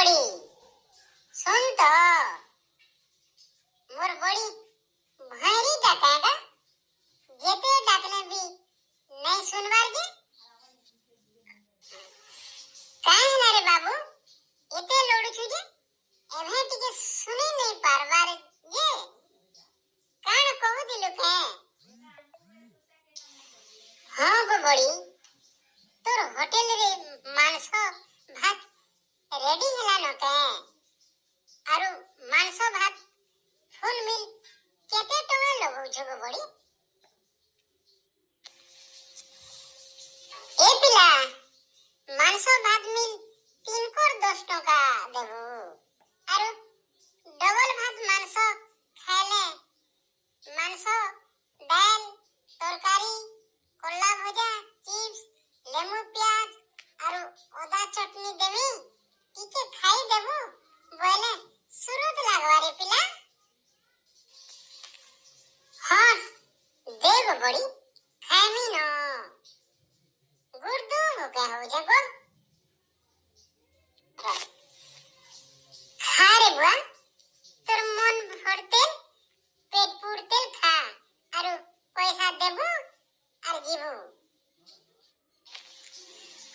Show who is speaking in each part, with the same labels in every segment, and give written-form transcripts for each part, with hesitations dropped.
Speaker 1: बड़ी सुन तो मोर बड़ी भैरी डाकेगा जेते डाकने भी नहीं सुनवार जे काहे ना रे बाबू एते लोडू छु जे एभे टिके सुने नहीं पारवार जे काण कहू दिलु के हां गो बड़ी तोर होटल रे मानस भात रेडी हला न के आरु मानस भात फुल मिल केते टका लगौ छगो बड़ी ए पिला मानस भात मिल 3 कोर 10 टका देबो आरु डबल भात मानस खाइले मानस दाल तरकारी कोल्ला भजा चिप्स लेमु प्याज आरु ओदा चटनी देबी टिके खाई देबो बोले सुरत लागवा रे पिला हां देगो बड़ी खामी न गुर्दो भूखे हो जागो खा रे बुआ तोर मन भरते पेट पुरते खा आरु पैसा देबो आर जीबो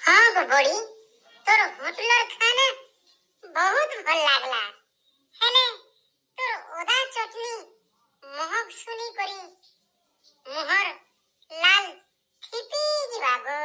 Speaker 1: हां गो बड़ी तोर होटलर खाना बहुत भल लागला हेने तोर ओदा चटनी महक सुनी करी मुहर लाल थिपी जिबागो